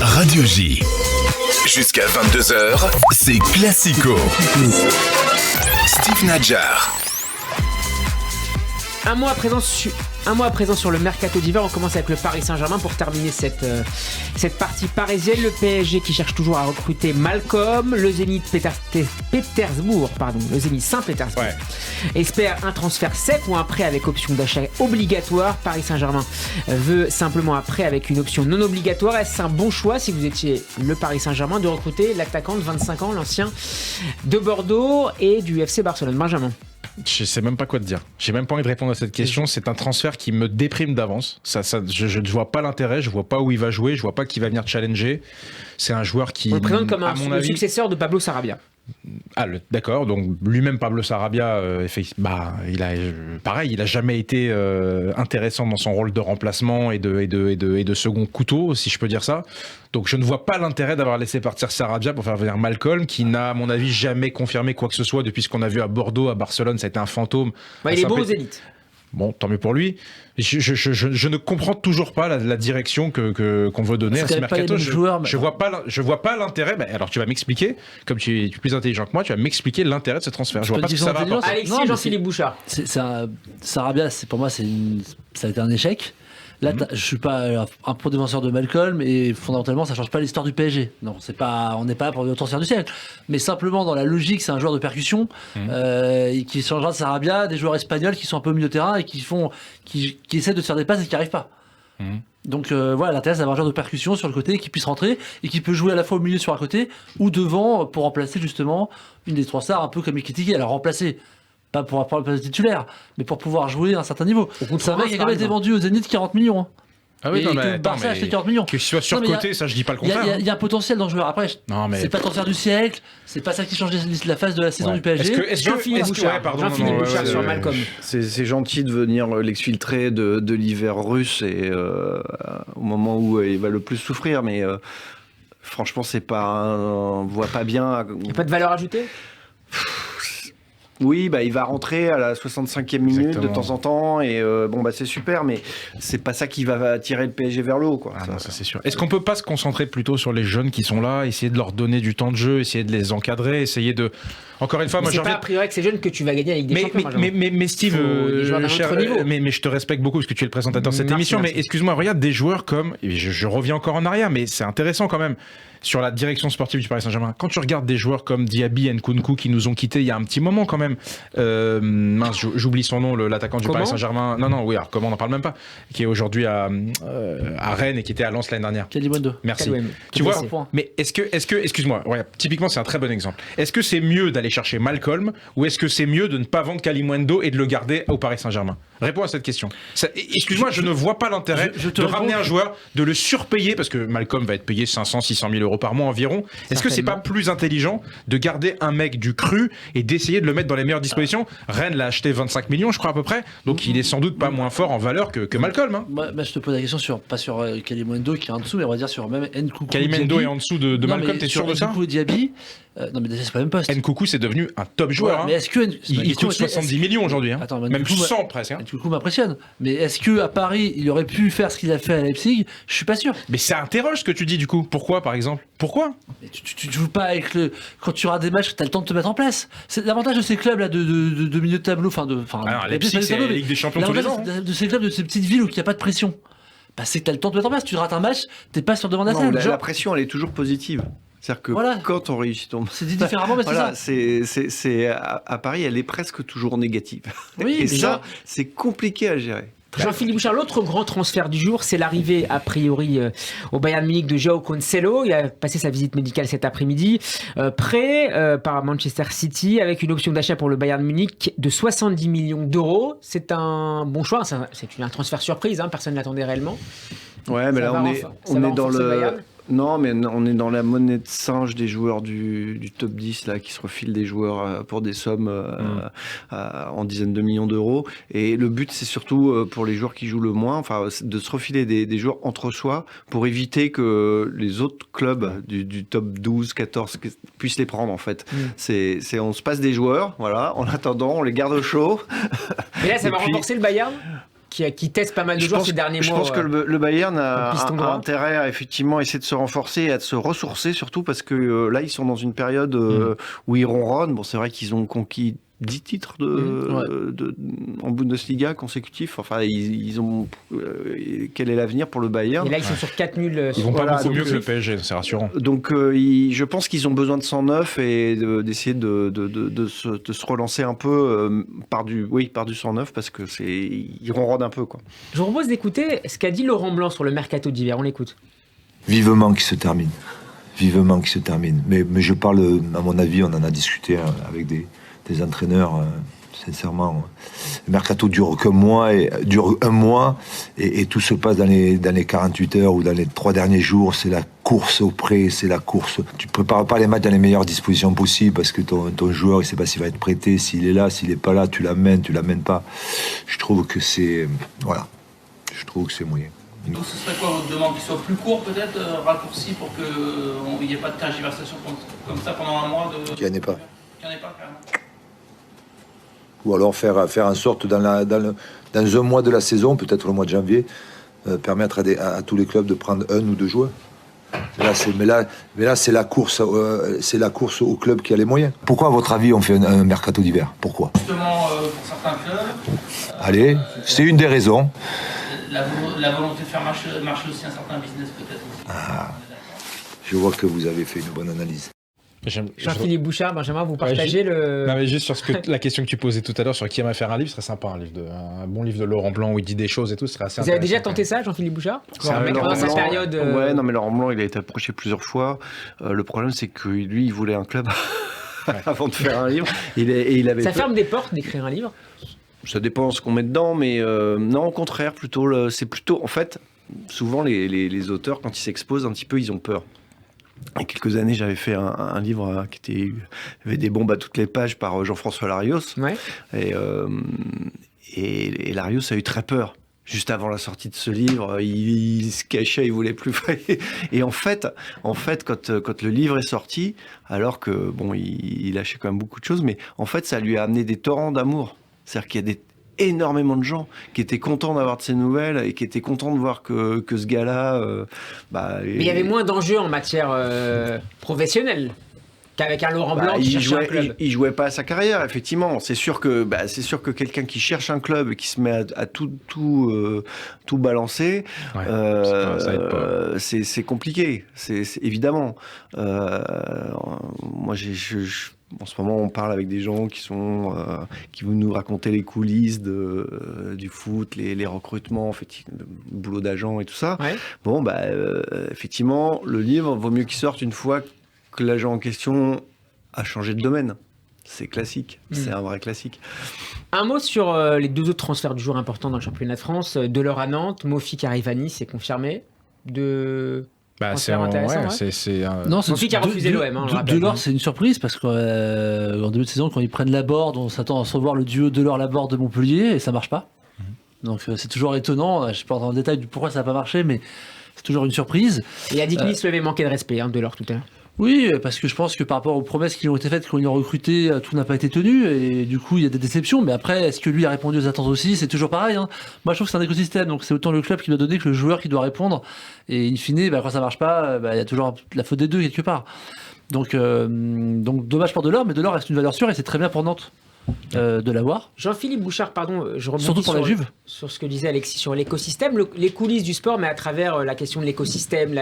Radio J. Jusqu'à 22h, c'est Classico. Steve Nadjar. Un mois à présent sur le mercato d'hiver, on commence avec le Paris Saint-Germain pour terminer cette partie parisienne. Le PSG qui cherche toujours à recruter Malcolm, le Zénith Saint-Pétersbourg, espère un transfert sec ou un prêt avec option d'achat obligatoire. Paris Saint-Germain veut simplement un prêt avec une option non obligatoire. Est-ce un bon choix si vous étiez le Paris Saint-Germain de recruter l'attaquant de 25 ans, l'ancien de Bordeaux et du FC Barcelone, Benjamin? Je sais même pas quoi te dire. J'ai même pas envie de répondre à cette question. C'est un transfert qui me déprime d'avance. Je ne vois pas l'intérêt. Je vois pas où il va jouer. Je vois pas qui va venir challenger. C'est un joueur qui, on le présente comme le successeur de Pablo Sarabia. D'accord, donc lui-même Pablo Sarabia, il a jamais été intéressant dans son rôle de remplacement et de second couteau, si je peux dire ça. Donc je ne vois pas l'intérêt d'avoir laissé partir Sarabia pour faire venir Malcolm, qui n'a à mon avis jamais confirmé quoi que ce soit depuis ce qu'on a vu à Bordeaux, à Barcelone, ça a été un fantôme. Il est bon aux Zénith. Bon, tant mieux pour lui. Je ne comprends toujours pas la direction qu'on veut donner à ce mercato. Je vois pas l'intérêt. Alors tu vas m'expliquer, comme tu es plus intelligent que moi, tu vas m'expliquer l'intérêt de ce transfert. Je vois pas ce que ça va apporter. Alexis Jean-Philippe Bouchard. Sarabia, pour moi, ça a été un échec. Là, je suis pas un pro défenseur de Malcolm et fondamentalement, ça change pas l'histoire du PSG. Non, on n'est pas là pour le transfert du siècle. Mais simplement, dans la logique, c'est un joueur de percussion qui changera de Sarabia, des joueurs espagnols qui sont un peu au milieu de terrain et qui essaient de se faire des passes et qui n'y arrivent pas. Donc voilà, l'intérêt c'est d'avoir un joueur de percussion sur le côté qui puisse rentrer et qui peut jouer à la fois au milieu sur un côté ou devant pour remplacer justement une des trois stars, un peu comme Ekitike, alors remplacer. Pas pour avoir le poste titulaire, mais pour pouvoir jouer à un certain niveau. C'est un mec qui a quand même été vendu au Zénith 40 millions. Ah oui, et que Barça a acheté 40 millions. Qu'il soit surcoté, ça je dis pas le contraire. Il y a un potentiel dans le joueur. Après, c'est pas le transfert du siècle, c'est pas ça qui change la phase de la saison du PSG. Jean-Philippe Bouchard sur Malcolm. C'est gentil de venir l'exfiltrer de l'hiver russe et au moment où il va le plus souffrir, mais franchement, on voit pas bien. Il n'y a pas de valeur ajoutée ? Oui, il va rentrer à la 65e minute. Exactement. De temps en temps et c'est super, mais c'est pas ça qui va tirer le PSG vers le haut, quoi. Non, ça c'est sûr. Est-ce qu'on peut pas se concentrer plutôt sur les jeunes qui sont là, essayer de leur donner du temps de jeu, essayer de les encadrer, essayer de... Encore une fois, c'est pas a priori avec ces jeunes que tu vas gagner avec des champions. Mais Steve, mais je te respecte beaucoup parce que tu es le présentateur de cette émission. Mais excuse-moi, regarde des joueurs comme, et je reviens encore en arrière, mais c'est intéressant quand même sur la direction sportive du Paris Saint-Germain. Quand tu regardes des joueurs comme Diaby et Nkunku qui nous ont quittés il y a un petit moment quand même, j'oublie son nom, l'attaquant du Paris Saint-Germain. Non, alors comment on n'en parle même pas, qui est aujourd'hui à Rennes et qui était à Lens l'année dernière. Kalimundo. Merci. Tu vois, mais est-ce que, excuse-moi, regarde, typiquement c'est un très bon exemple. Est-ce que c'est mieux d'aller chercher Malcolm ou est-ce que c'est mieux de ne pas vendre Kalimundo et de le garder au Paris Saint-Germain? Réponds à cette question. Excuse-moi, je ne vois pas l'intérêt de ramener un joueur, de le surpayer parce que Malcolm va être payé 500-600 000 euros par mois environ. Est-ce que c'est pas plus intelligent de garder un mec du cru et d'essayer de le mettre dans les meilleures dispositions? Rennes l'a acheté 25 millions, je crois à peu près. Donc il est sans doute pas moins fort en valeur que Malcolm. Hein. Je te pose la question pas sur Kalimundo qui est en dessous, mais on va dire sur même Nkunku. Kalimundo est en dessous de Malcolm, t'es sûr de ça? Nkunku et Diaby. Non mais déjà c'est pas le même poste. Nkunku c'est devenu un top joueur. Mais est-ce que il coûte 70 millions aujourd'hui, hein. Attends, même 100 presque. Nkunku m'impressionne. Mais est-ce que à Paris il aurait pu faire ce qu'il a fait à Leipzig? Je suis pas sûr. Mais ça interroge ce que tu dis du coup. Pourquoi par exemple? Pourquoi? Mais tu joues pas avec quand tu auras des matchs, t'as le temps de te mettre en place. C'est l'avantage de ces clubs là de milieu de tableau, Leipzig c'est la Ligue des Champions tous les ans. De ces clubs de ces petites villes où il n'y a pas de pression. C'est que t'as le temps de te mettre en place. Tu rates un match, t'es pas sur devant de la scène. La pression elle est toujours positive. C'est-à-dire que quand on réussit, c'est dit différemment, mais c'est ça. C'est à Paris, elle est presque toujours négative. Oui, et ça, c'est compliqué à gérer. Jean-Philippe Bouchard, l'autre grand transfert du jour, c'est l'arrivée a priori au Bayern Munich de João Cancelo. Il a passé sa visite médicale cet après-midi, prêt par Manchester City avec une option d'achat pour le Bayern Munich de 70 millions d'euros. C'est un bon choix, c'est un transfert surprise, personne ne l'attendait réellement. Ouais, mais là on est dans le... Non, mais on est dans la monnaie de singe des joueurs du top 10 là, qui se refilent des joueurs pour des sommes en dizaines de millions d'euros. Et le but, c'est surtout pour les joueurs qui jouent le moins, de se refiler des joueurs entre soi pour éviter que les autres clubs du top 12, 14 puissent les prendre en fait. On se passe des joueurs, voilà. En attendant, on les garde au chaud. Mais là, ça va renforcer le Bayern. qui teste pas mal de joueurs ces derniers mois. Je pense que le Bayern a intérêt à effectivement essayer de se renforcer et à se ressourcer, surtout parce que là, ils sont dans une période où ils ronronnent. Bon, c'est vrai qu'ils ont conquis 10 titres en Bundesliga consécutifs. Enfin, ils ont. Quel est l'avenir pour le Bayern ? Et là, ils sont sur 4 nuls. Ils vont pas beaucoup mieux que le PSG, c'est rassurant. Donc, je pense qu'ils ont besoin de 109 et d'essayer de se relancer un peu par du 109 parce que ils ronronnent un peu, quoi. Je vous propose d'écouter ce qu'a dit Laurent Blanc sur le mercato d'hiver. On l'écoute. Vivement qu'il se termine. Vivement qu'il se termine. Mais je parle, à mon avis, on en a discuté avec des entraîneurs, sincèrement. Le mercato dure un mois et tout se passe dans les 48 heures ou dans les 3 derniers jours. C'est la course au prêt, c'est la course. Tu prépares pas les matchs dans les meilleures dispositions possibles parce que ton joueur, il sait pas s'il va être prêté, s'il est là, s'il est pas là, tu l'amènes pas. Je trouve que c'est moyen. Donc ce serait quoi votre demande ? Qu'il soit plus court peut-être, raccourci pour qu'il n'y ait pas de tergiversation comme ça pendant un mois Qu'il n'y en ait pas. Qu'il n'y en ait pas, carrément. Ou alors faire en sorte, dans un mois de la saison, peut-être le mois de janvier, permettre à tous les clubs de prendre 1 ou 2 joueurs. Mais là, c'est la course au club qui a les moyens. Pourquoi, à votre avis, on fait un mercato d'hiver ? Pourquoi ? Justement, pour certains clubs... Allez, c'est une des raisons. La volonté de faire marcher aussi un certain business, peut-être aussi. Je vois que vous avez fait une bonne analyse. Jean-Philippe Bouchard, Benjamin, vous partagez le... Non, mais juste sur la question que tu posais tout à l'heure sur qui aimerait faire un livre, ce serait sympa, un bon livre de Laurent Blanc où il dit des choses et tout, ce serait assez intéressant. Vous avez déjà tenté ça, Jean-Philippe Bouchard ? Pendant sa période... Ouais, non, mais Laurent Blanc, il a été approché plusieurs fois. Le problème, c'est que lui, il voulait un club avant de faire un livre. Ça ferme des portes d'écrire un livre ? Ça dépend ce qu'on met dedans, mais non, au contraire, c'est plutôt... En fait, souvent, les auteurs, quand ils s'exposent un petit peu, ils ont peur. Il y a quelques années, j'avais fait un livre qui avait des bombes à toutes les pages par Jean-François Larios. Ouais. Et Larios a eu très peur. Juste avant la sortie de ce livre, il se cachait, il voulait plus. Et en fait, quand le livre est sorti, alors que il lâchait quand même beaucoup de choses, mais en fait, ça lui a amené des torrents d'amour. C'est-à-dire qu'il y a énormément de gens qui étaient contents d'avoir de ces nouvelles et qui étaient contents de voir que ce gars-là... Mais il y avait moins d'enjeux en matière professionnelle qu'avec un Laurent Blanc qui cherchait un club. Il jouait pas à sa carrière, effectivement. C'est sûr que quelqu'un qui cherche un club et qui se met à tout balancer, c'est compliqué. C'est évidemment. Moi, en ce moment, on parle avec des gens qui vont nous raconter les coulisses du foot, les recrutements, en fait, le boulot d'agent et tout ça. Ouais. Bon, effectivement, le livre vaut mieux qu'il sorte une fois que l'agent en question a changé de domaine. C'est classique, c'est un vrai classique. Un mot sur les 2 autres transferts du jour importants dans le championnat de France. Delors à Nantes, Mofi qui arrive à Nice, c'est confirmé. C'est intéressant. Non, Mofi qui a refusé l'OM. Delors, c'est une surprise parce qu'en début de saison, quand ils prennent Laborde, on s'attend à recevoir le duo Delors-Laborde de Montpellier et ça marche pas. Donc c'est toujours étonnant. Je ne sais pas en détail pourquoi ça n'a pas marché, mais c'est toujours une surprise. Et il a dit que Nice lui avait manqué de respect, Delors, tout à l'heure. Oui, parce que je pense que par rapport aux promesses qui ont été faites quand ils l'ont recruté, tout n'a pas été tenu et du coup il y a des déceptions. Mais après, est-ce que lui a répondu aux attentes aussi ? C'est toujours pareil. Moi je trouve que c'est un écosystème, donc c'est autant le club qui doit donner que le joueur qui doit répondre. Et in fine, quand ça marche pas, il y a toujours la faute des deux quelque part. Donc dommage pour Delors, mais Delors reste une valeur sûre et c'est très bien pour Nantes. De l'avoir. Jean-Philippe Bouchard, pardon, je rebondis surtout pour la Juve. Sur ce que disait Alexis sur l'écosystème, les coulisses du sport, mais à travers la question de l'écosystème,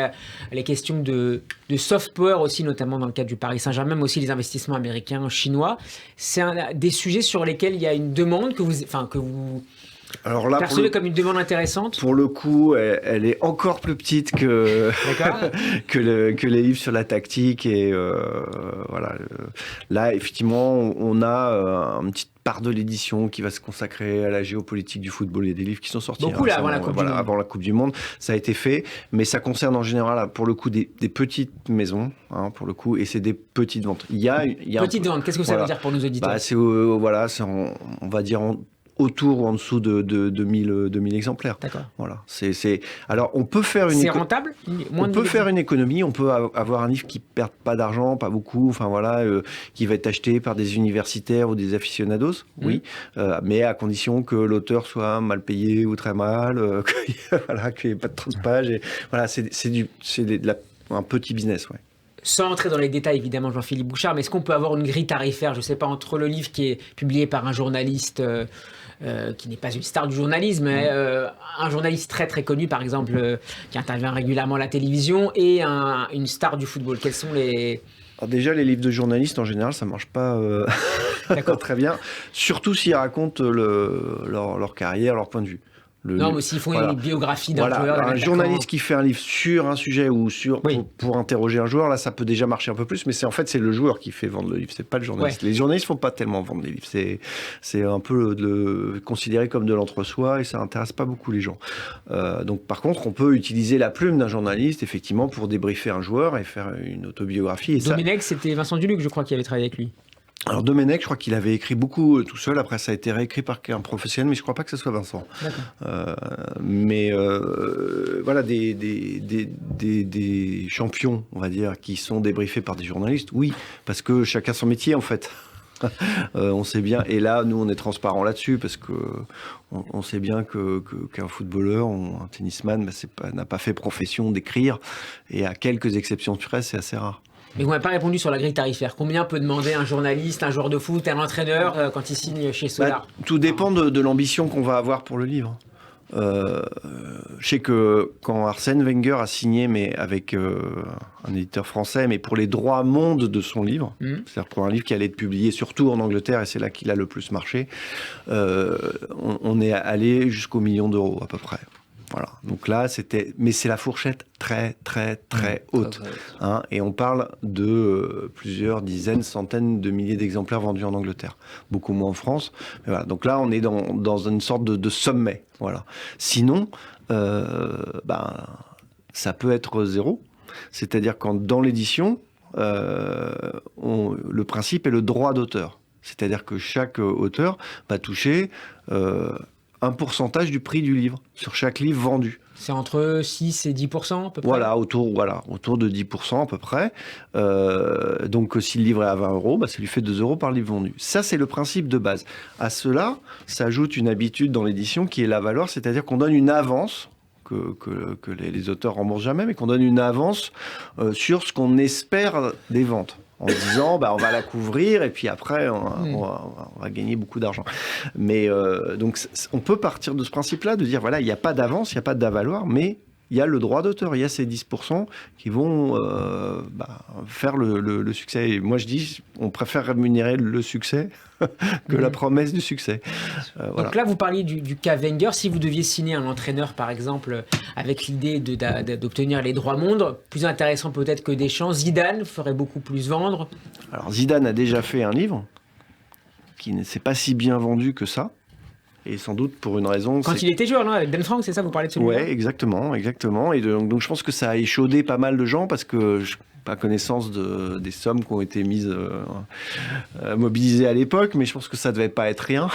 les questions de soft power aussi, notamment dans le cadre du Paris Saint-Germain, mais aussi les investissements américains, chinois. C'est des sujets sur lesquels il y a une demande que vous alors là, percevez comme une demande intéressante. Pour le coup, elle est encore plus petite que les livres sur la tactique et voilà. Là, effectivement, on a une petite part de l'édition qui va se consacrer à la géopolitique du football. Il y a des livres qui sont sortis beaucoup là, avant la Coupe du Monde. Ça a été fait, mais ça concerne en général, pour le coup, des petites maisons, pour le coup, et c'est des petites ventes. Il y a petites ventes. Qu'est-ce que ça veut dire pour nos auditeurs ? C'est on va dire autour ou en dessous de 2000 exemplaires. D'accord. Voilà. Alors, on peut faire une... C'est rentable ? On peut faire une économie, on peut avoir un livre qui ne perd pas d'argent, pas beaucoup, enfin voilà, qui va être acheté par des universitaires ou des aficionados, oui, mais à condition que l'auteur soit mal payé ou très mal, voilà, qu'il n'y ait pas de 30 pages. Et, voilà, c'est un petit business, ouais. Sans entrer dans les détails, évidemment, Jean-Philippe Bouchard, mais est-ce qu'on peut avoir une grille tarifaire, je ne sais pas, entre le livre qui est publié par un journaliste qui n'est pas une star du journalisme, mais un journaliste très très connu, par exemple, qui intervient régulièrement à la télévision, et une star du football. Quels sont les... Alors déjà, les livres de journalistes, en général, ça ne marche pas très bien, surtout s'ils racontent leur carrière, leur point de vue. Non, mais s'ils font une biographie d'un joueur... Un journaliste qui fait un livre sur un sujet ou pour interroger un joueur, là, ça peut déjà marcher un peu plus, mais c'est le joueur qui fait vendre le livre, c'est pas le journaliste. Ouais. Les journalistes font pas tellement vendre les livres, c'est un peu considéré comme de l'entre-soi et ça intéresse pas beaucoup les gens. Donc par contre, on peut utiliser la plume d'un journaliste, effectivement, pour débriefer un joueur et faire une autobiographie. Et Domenech, c'était Vincent Duluc, je crois, qui avait travaillé avec lui. Alors Domenech, je crois qu'il avait écrit beaucoup tout seul. Après, ça a été réécrit par un professionnel, mais je ne crois pas que ce soit Vincent. Voilà, des champions, on va dire, qui sont débriefés par des journalistes. Oui, parce que chacun son métier, en fait. On sait bien. Et là, nous, on est transparent là-dessus parce que on sait bien qu'un footballeur ou un tennisman, n'a pas fait profession d'écrire. Et à quelques exceptions près, c'est assez rare. Mais vous n'avez pas répondu sur la grille tarifaire. Combien peut demander un journaliste, un joueur de foot, un entraîneur quand il signe chez Solar ? Tout dépend de l'ambition qu'on va avoir pour le livre. Je sais que quand Arsène Wenger a signé, mais avec un éditeur français, mais pour les droits monde de son livre, c'est-à-dire pour un livre qui allait être publié surtout en Angleterre, et c'est là qu'il a le plus marché, on est allé jusqu'au 1 million d'euros à peu près. Voilà. Donc là, mais c'est la fourchette très, très, très haute. Hein, et on parle de plusieurs dizaines, centaines de milliers d'exemplaires vendus en Angleterre. Beaucoup moins en France. Mais voilà. Donc là, on est dans une sorte de sommet. Voilà. Sinon, ça peut être zéro. C'est-à-dire quand dans l'édition, le principe est le droit d'auteur. C'est-à-dire que chaque auteur va toucher... un pourcentage du prix du livre, sur chaque livre vendu. C'est entre 6 et 10% à peu près ? Voilà, autour de 10% à peu près. Donc si le livre est à 20 €, ça lui fait 2 € par livre vendu. Ça, c'est le principe de base. À cela s'ajoute une habitude dans l'édition qui est la valeur, c'est-à-dire qu'on donne une avance, que les auteurs remboursent jamais, mais qu'on donne une avance sur ce qu'on espère des ventes. En disant, on va la couvrir et puis après, on va gagner beaucoup d'argent. Mais donc, on peut partir de ce principe-là, de dire, voilà, il n'y a pas d'avance, il n'y a pas d'avaloir, mais il y a le droit d'auteur, il y a ces 10% qui vont faire le succès. Et moi, je dis, on préfère rémunérer le succès que la promesse du succès. Voilà. Donc là, vous parliez du cas Wenger. Si vous deviez signer un entraîneur, par exemple, avec l'idée d'obtenir les droits monde, plus intéressant peut-être que Deschamps, Zidane ferait beaucoup plus vendre. Alors, Zidane a déjà fait un livre qui ne s'est pas si bien vendu que ça. Et sans doute pour une raison... Quand il était joueur, non, avec Dan Frank, c'est ça, vous parlez de celui-là ? Oui, exactement. Et donc je pense que ça a échaudé pas mal de gens parce que je n'ai pas connaissance des sommes qui ont été mobilisées à l'époque, mais je pense que ça ne devait pas être rien.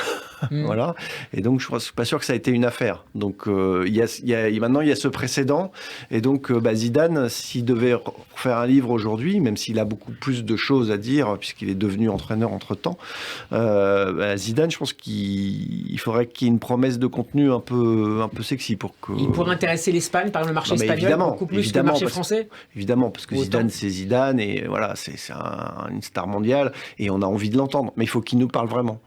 Voilà. Et donc je ne suis pas sûr que ça a été une affaire. Donc maintenant, il y a ce précédent. Et donc Zidane, s'il devait faire un livre aujourd'hui, même s'il a beaucoup plus de choses à dire, puisqu'il est devenu entraîneur entre-temps, Zidane, je pense qu'il faudrait qu'il y ait une promesse de contenu un peu sexy pour que... Il pourrait intéresser l'Espagne, par exemple le marché espagnol, beaucoup plus que le marché français. Évidemment, parce que Zidane, c'est Zidane, et voilà, c'est une star mondiale, et on a envie de l'entendre. Mais il faut qu'il nous parle vraiment.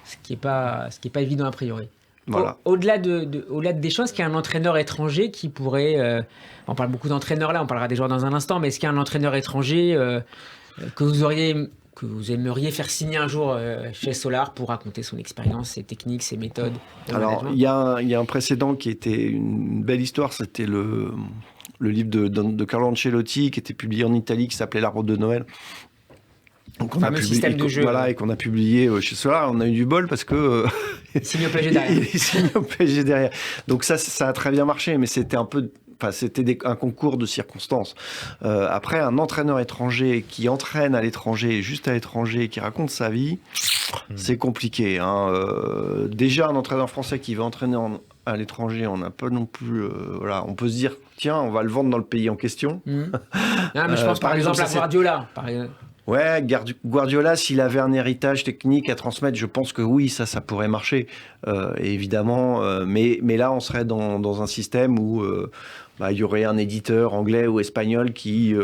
Ce qui n'est pas évident a priori. Voilà. Au-delà de Deschamps, est-ce qu'il y a un entraîneur étranger qui pourrait... on parle beaucoup d'entraîneurs là, on parlera des joueurs dans un instant, mais est-ce qu'il y a un entraîneur étranger que vous aimeriez faire signer un jour chez Solar pour raconter son expérience, ses techniques, ses méthodes? Alors, il y a un précédent qui était une belle histoire, c'était le livre de Carlo Ancelotti qui était publié en Italie, qui s'appelait L'Arbre de Noël. Donc on a publié, système de jeu. Voilà, et qu'on a publié chez Solar. On a eu du bol parce que... il signe au PSG derrière. Il signe au PSG derrière. Donc ça a très bien marché, mais c'était un peu c'était un concours de circonstances. Après, un entraîneur étranger qui entraîne à l'étranger, juste à l'étranger, qui raconte sa vie, c'est compliqué. Hein. Déjà, un entraîneur français qui veut entraîner à l'étranger, on n'a pas non plus... voilà, on peut se dire, tiens, on va le vendre dans le pays en question. Mais je pense par exemple à Guardiola. Ouais, Guardiola, s'il avait un héritage technique à transmettre, je pense que oui, ça pourrait marcher, évidemment. Mais là, on serait dans un système où il y aurait un éditeur anglais ou espagnol qui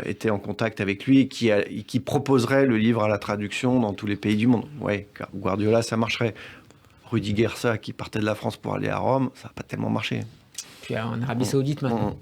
était en contact avec lui et qui proposerait le livre à la traduction dans tous les pays du monde. Ouais, Guardiola, ça marcherait. Rudy Garcia, qui partait de la France pour aller à Rome, ça n'a pas tellement marché. Puis en Arabie Saoudite maintenant.